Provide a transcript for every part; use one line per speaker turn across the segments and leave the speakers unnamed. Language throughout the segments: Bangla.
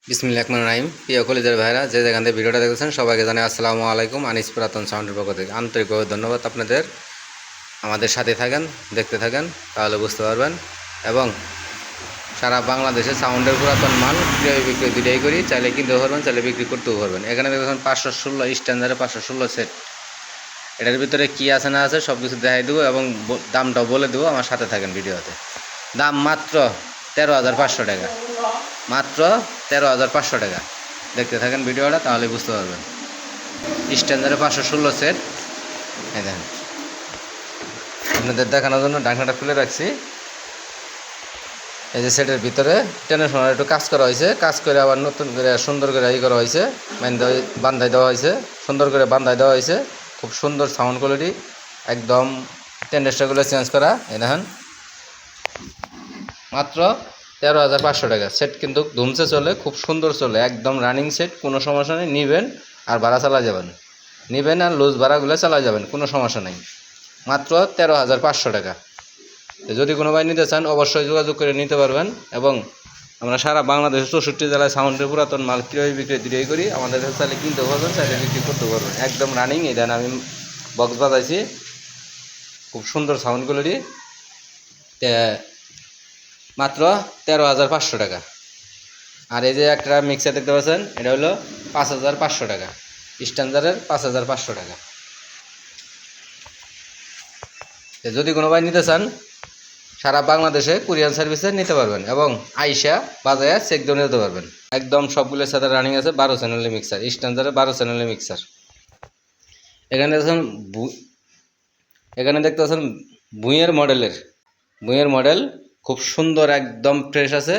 বিসমিল্লাহির রহমানির রহিম। প্রিয় কলিজার ভাইরা, যে যেখান থেকে ভিডিওটা দেখতেছেন সবাইকে জানাই আসসালামু আলাইকুম। আনিস পুরাতন সাউন্ডের পক্ষ থেকে আন্তরিকভাবে ধন্যবাদ আপনাদের। আমাদের সাথে থাকেন, দেখতে থাকেন, তাহলে বুঝতে পারবেন। এবং সারা বাংলাদেশে সাউন্ডের পুরাতন মাল ক্রয় বিক্রয় দুটাই করি। চাইলে কিনতেও পারবেন, চাইলে বিক্রি করতেও পারবেন। এখানে দেখবেন 516 স্ট্যান্ডার্ডে 516 সেট। এটার ভিতরে কী আছে না আছে সব কিছু দেখাই দেবো এবং দামটাও বলে দেবো। আমার সাথে থাকেন ভিডিওতে। দাম মাত্র 13,500 টাকা, মাত্র 13,500 টাকা। দেখতে থাকেন ভিডিওটা, তাহলে বুঝতে পারবেন। স্ট্যান্ডার্ডে 516 সেট। এই দেখেন, আপনাদের দেখানোর জন্য ঢাকনাটা খুলে রাখছি। এই যে সেটের ভিতরে টেনের সময় একটু কাজ করা হয়েছে, কাজ করে আবার নতুন করে সুন্দর করে করা হয়েছে, বান্ধাই দেওয়া হয়েছে, সুন্দর করে বান্ধাই দেওয়া হয়েছে। খুব সুন্দর সাউন্ড কোয়ালিটি, একদম টেন্ডারগুলো চেঞ্জ করা। এই দেখেন, মাত্র 13,500 টাকা। সেট কিন্তু ধুমসে চলে, খুব সুন্দর চলে, একদম রানিং সেট, কোনো সমস্যা নেই। নিবেন আর ভাড়া চালা যাবেন, নিবেন আর লুজ ভাড়াগুলো চালা যাবেন, কোনো সমস্যা নেই। মাত্র 13,500 টাকা। যদি কোনো ভাই নিতে চান অবশ্যই যোগাযোগ করে নিতে পারবেন। এবং আমরা সারা বাংলাদেশের 64 জেলায় সাউন্ডের পুরাতন মাল ক্রয় বিক্রয় দুটোই করি। আমাদের কাছে চাইলে কিনতে পারবেন, চাইলে বিক্রি করতে পারবেন। একদম রানিং। এই দেন আমি বক্স বাজাইছি, খুব সুন্দর সাউন্ড কোয়ালিটি। মাত্র 13,500 টাকা। আর এই যে একটা মিক্সার দেখতে পাচ্ছেন, এটা হলো 5,500 টাকা। স্ট্যান্ডার্ডের 5,500 টাকা। যদি কোনো ভাই নিতে চান সারা বাংলাদেশে কুরিয়ার সার্ভিসে নিতে পারবেন এবং আইসা বাজারে চেক দিয়ে নিতে পারবেন। একদম সবগুলোর সাথে রানিং আছে 12 চ্যানেলের মিক্সার, স্ট্যান্ডার্ডের 12 চ্যানেলের মিক্সার। এখানে দেখছেন দেখতে পাচ্ছেন ভুঁইয়ের মডেল, খুব সুন্দর, একদম ফ্রেশ আছে।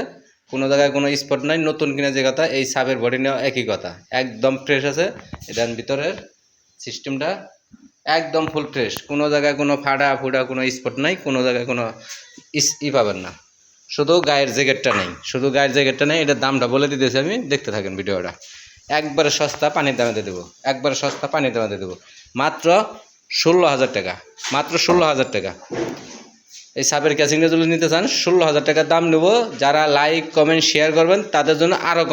কোনো জায়গায় কোনো স্পট নাই। নতুন কিনে যে কথা, এই সাবের বডি নেওয়া একই কথা, একদম ফ্রেশ আছে। এটার ভিতরের সিস্টেমটা একদম ফুল ফ্রেশ, কোনো জায়গায় কোনো ফাড়া কোনো স্পট নাই, কোনো জায়গায় কোনো পাবেন না। শুধু গায়ের জ্যাকেটটা নেই, এটার দামটা বলে দিতেছি আমি, দেখতে থাকেন ভিডিওটা। একবারে সস্তা পানির দামে দেবো, মাত্র 16,000 টাকা, মাত্র 16,000 টাকা। এই সাবের ক্যাচিংটা যদি নিতে চান 16,000 টাকা দাম নেব। যারা লাইক কমেন্ট শেয়ার করবেন তাদের জন্য আরও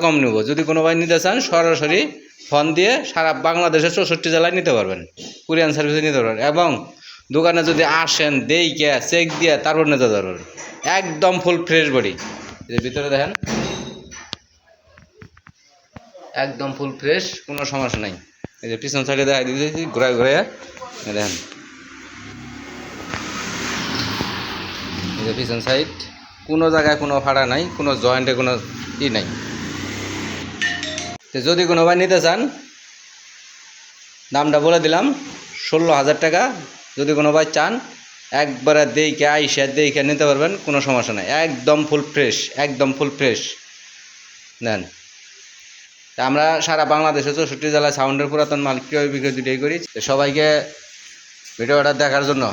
কম নেব, যদি কোনো ভাই নিতে চান সরাসরি ফোন দিয়ে সারা বাংলাদেশের 64 জেলায় নিতে পারবেন, কুরিয়ান সার্ভিসে নিতে পারবেন। এবং দোকানে যদি আসেন দেখে চেক দিয়ে তারপর নিতে পারবেন। একদম ফুল ফ্রেশ বডি। এর ভিতরে দেখেন, একদম ফুল ফ্রেশ, কোনো সমস্যা নাই। এই যে পিছন সাইডে দেখা দিয়েছি, ঘুরায় দেখেন, এই যে পিছন সাইড, কোনো জায়গায় কোনো ফাড়া নাই, কোনো জয়েন্টে কোনো নাই। তো যদি কোনো ভাই নিতে চান দামটা বলে দিলাম, 16,000 টাকা। যদি কোনো ভাই চান একবারে দেখে নিতে পারবেন, কোনো সমস্যা নাই। একদম ফুল ফ্রেশ দেন। তা আমরা সারা বাংলাদেশে 64 জেলায় সাউন্ডের পুরাতন মাল ক্রয় বিক্রয় দুটোই করি। সবাইকে ভিডিওটা দেখার জন্য,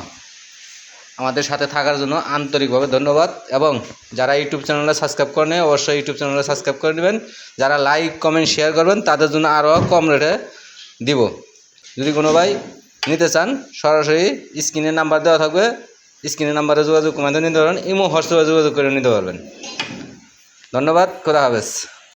আমাদের সাথে থাকার জন্য আন্তরিকভাবে ধন্যবাদ। এবং যারা ইউটিউব চ্যানেলে সাবস্ক্রাইব করেন অবশ্যই ইউটিউব চ্যানেলে সাবস্ক্রাইব করে নেবেন। যারা লাইক কমেন্ট শেয়ার করবেন তাদের জন্য আরও কম রেটে দিব। যদি কোনো ভাই নিতে চান সরাসরি স্ক্রিনের নাম্বার দেওয়া থাকবে, স্ক্রিনের নাম্বারে যোগাযোগ করে নিতে পারবেন। ইমো হোয়াটসঅ্যাপে যোগাযোগ করে নিতে পারবেন। ধন্যবাদ, খোদা হাফেজ।